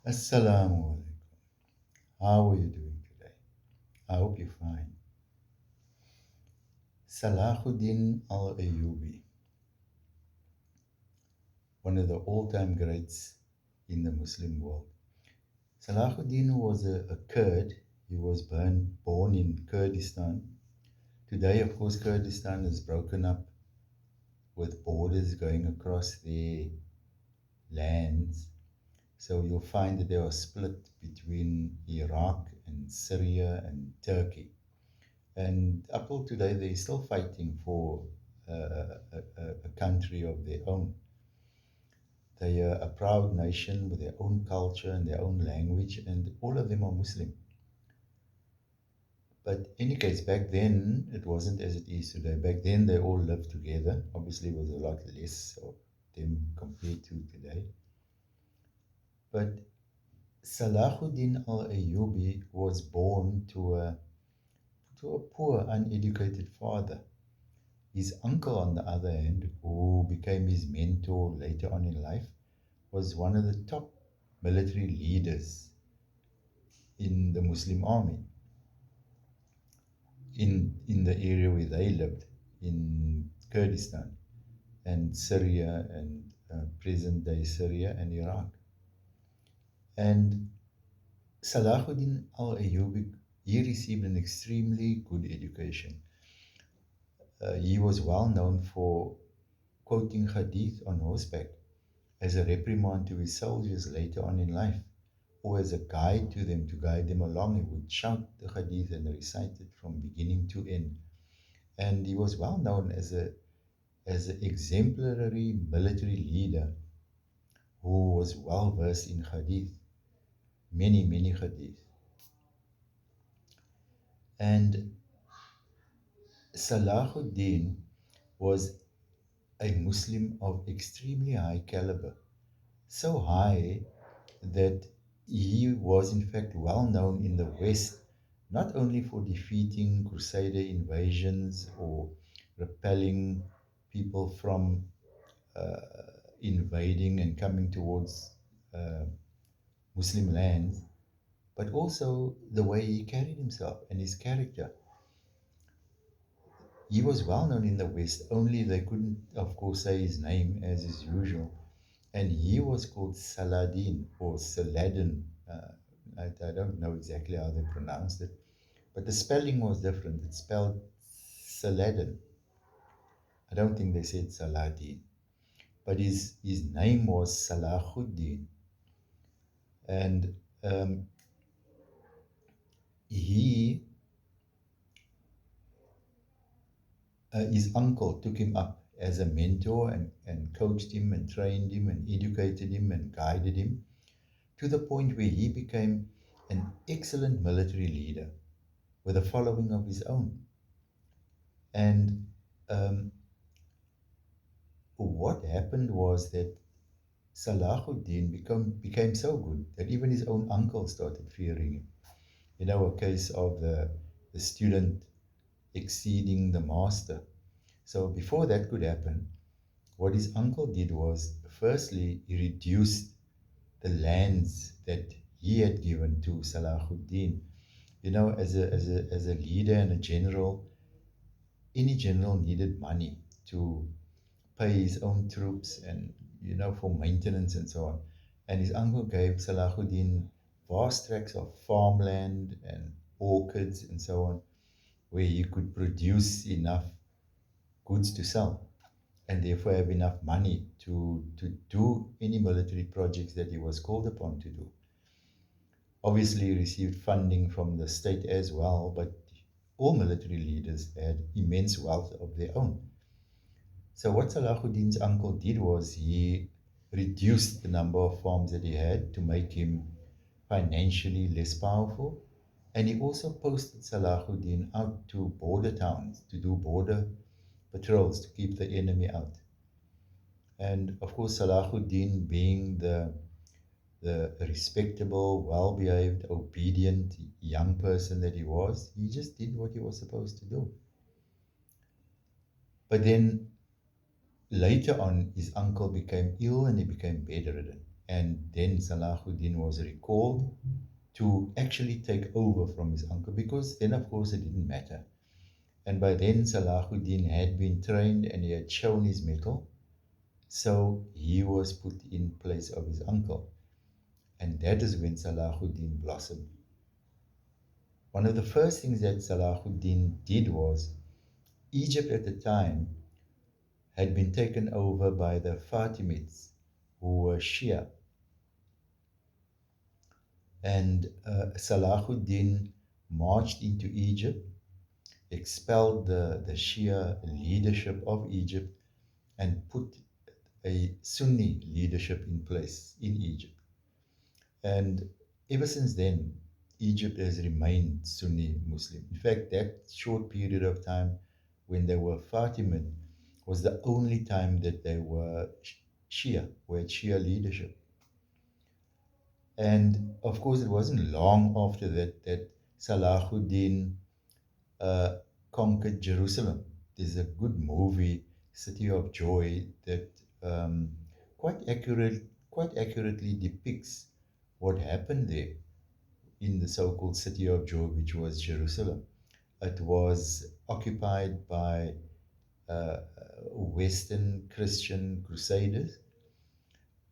Assalamu alaikum. How are you doing today? I hope you're fine. Salahuddin Al Ayyubi, one of the all-time greats in the Muslim world. Salahuddin was a Kurd. He was born in Kurdistan. Today, of course, Kurdistan is broken up with borders going across their lands. So you'll find that they are split between Iraq and Syria and Turkey. And up till today, they're still fighting for a country of their own. They are a proud nation with their own culture and their own language, and all of them are Muslim. But in any case, back then, it wasn't as it is today. Back then, they all lived together. Obviously, it was a lot less of them compared to today. But Salahuddin Al Ayyubi was born to a poor, uneducated father. His uncle, on the other hand, who became his mentor later on in life, was one of the top military leaders in the Muslim army in the area where they lived, in Kurdistan and Syria and present day Syria and Iraq. And Salahuddin al Ayyubi, he received an extremely good education. He was well known for quoting hadith on horseback as a reprimand to his soldiers later on in life, or as a guide to them, to guide them along. He would shout the hadith and recite it from beginning to end. And he was well known as an exemplary military leader who was well versed in hadith, many hadith. And Salahuddin was a Muslim of extremely high caliber, so high that he was in fact well known in the West, not only for defeating Crusader invasions or repelling people from uh, invading and coming towards uh, Muslim lands, but also the way he carried himself and his character. He was well known in the West, only they couldn't, of course, say his name as is usual. And he was called Saladin or Saladin. I don't know exactly how they pronounced it, but the spelling was different. It's spelled Saladin. I don't think they said Saladin, but his name was Salahuddin. And he his uncle took him up as a mentor and coached him and trained him and educated him and guided him to the point where he became an excellent military leader with a following of his own. And what happened was that Salahuddin became so good that even his own uncle started fearing him. You know, a case of the student exceeding the master. So before that could happen, what his uncle did was, firstly, he reduced the lands that he had given to Salahuddin. You know, as a leader and a general, any general needed money to pay his own troops and, for maintenance and so on. And his uncle gave Salahuddin vast tracts of farmland and orchards and so on, where he could produce enough goods to sell and therefore have enough money to do any military projects that he was called upon to do. Obviously, he received funding from the state as well, but all military leaders had immense wealth of their own. So what Salahuddin's uncle did was he reduced the number of farms that he had to make him financially less powerful. And he also posted Salahuddin out to border towns to do border patrols to keep the enemy out. And of course, Salahuddin, being the respectable, well-behaved, obedient young person that he was, he just did what he was supposed to do. But then later on, his uncle became ill and he became bedridden. And then Salahuddin was recalled to actually take over from his uncle, because then, of course, it didn't matter. And by then, Salahuddin had been trained and he had shown his mettle. So he was put in place of his uncle. And that is when Salahuddin blossomed. One of the first things that Salahuddin did was, Egypt at the time had been taken over by the Fatimids, who were Shia. And Salahuddin marched into Egypt, expelled the Shia leadership of Egypt, and put a Sunni leadership in place in Egypt. And ever since then, Egypt has remained Sunni Muslim. In fact, that short period of time when they were Fatimid was the only time that they were Shia, who had Shia leadership. And of course, it wasn't long after that that Salahuddin uh, conquered Jerusalem. There's a good movie, City of Joy, that um, quite accurately depicts what happened there in the so-called City of Joy, which was Jerusalem. It was occupied by uh, Western Christian crusaders,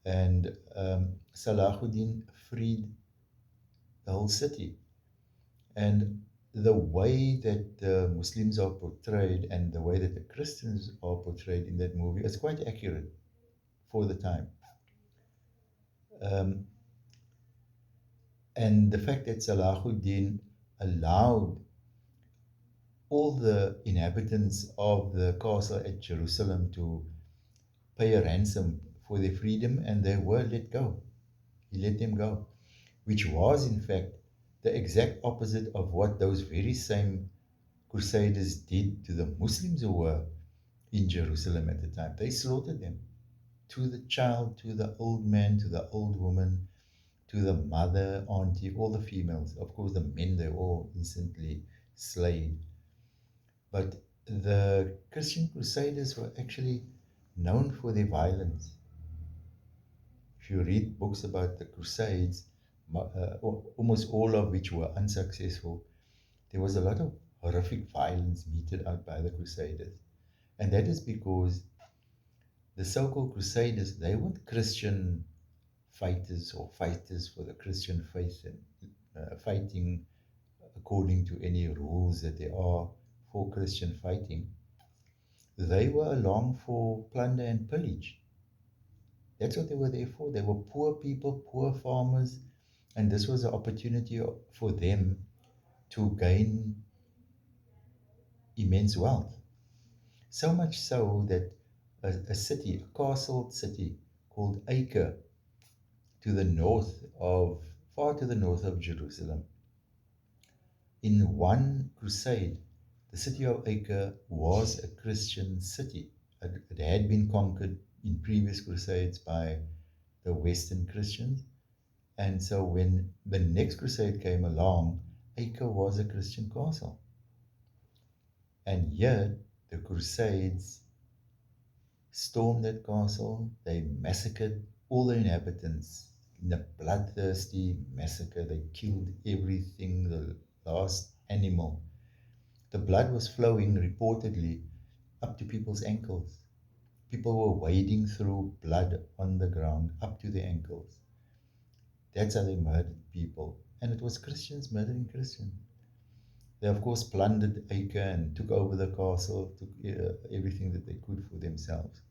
and Salahuddin freed the whole city. And the way that the Muslims are portrayed and the way that the Christians are portrayed in that movie is quite accurate for the time. Um, and the fact that Salahuddin allowed all the inhabitants of the castle at Jerusalem to pay a ransom for their freedom, and they were let go. He let them go, which was, in fact, the exact opposite of what those very same crusaders did to the Muslims who were in Jerusalem at the time. They slaughtered them, to the child, to the old man, to the old woman, to the mother, auntie, all the females. Of course, the men, they were all instantly slain. But the Christian crusaders were actually known for their violence. If you read books about the Crusades, almost all of which were unsuccessful, there was a lot of horrific violence meted out by the Crusaders. And that is because the so-called Crusaders, they weren't Christian fighters or fighters for the Christian faith and fighting according to any rules that there are for Christian fighting. They were along for plunder and pillage. That's what they were there for. They were poor people, poor farmers, and this was an opportunity for them to gain immense wealth. So much so that a city, a castle city called Acre, to the north of, far to the north of Jerusalem, in one crusade, the city of Acre was a Christian city. It had been conquered in previous crusades by the Western Christians. And so when the next crusade came along, Acre was a Christian castle. And yet the Crusades stormed that castle. They massacred all the inhabitants in a bloodthirsty massacre. They killed everything, the last animal. The blood was flowing reportedly up to people's ankles. People were wading through blood on the ground up to their ankles. That's how they murdered people. And it was Christians murdering Christians. They, of course, plundered Acre and took over the castle, took everything that they could for themselves.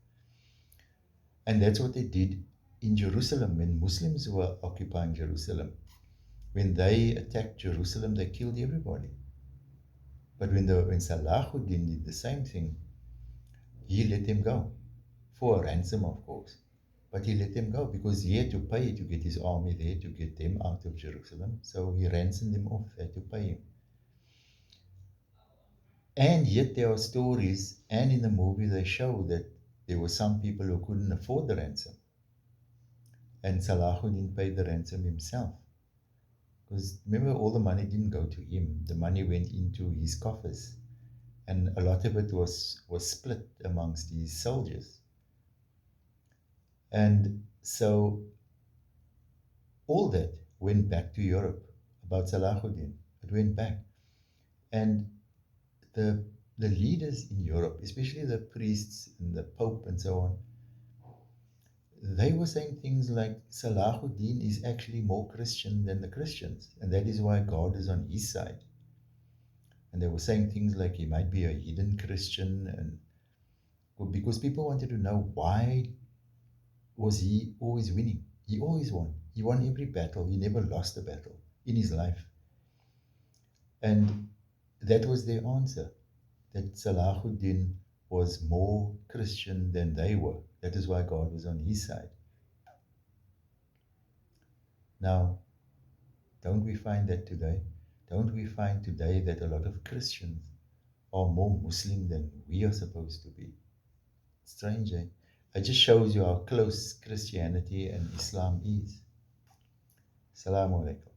And that's what they did in Jerusalem when Muslims were occupying Jerusalem. When they attacked Jerusalem, they killed everybody. But when Salahuddin did the same thing, he let them go for a ransom, of course. But he let them go because he had to pay to get his army there to get them out of Jerusalem. So he ransomed them off, they had to pay him. And yet there are stories, and in the movie they show that there were some people who couldn't afford the ransom. And Salahuddin paid the ransom himself. Because remember, all the money didn't go to him. The money went into his coffers. And a lot of it was split amongst his soldiers. And so all that went back to Europe about Salahuddin. It went back. And the the leaders in Europe, especially the priests and the Pope and so on, they were saying things like Salahuddin is actually more Christian than the Christians, and that is why God is on his side. And they were saying things like he might be a hidden Christian, and because people wanted to know why was he always winning. He always won. He won every battle. He never lost a battle in his life. And that was their answer, that Salahuddin was more Christian than they were. That is why God was on his side. Now, don't we find that today? Don't we find today that a lot of Christians are more Muslim than we are supposed to be? Strange, eh? It just shows you how close Christianity and Islam is. Assalamu alaikum.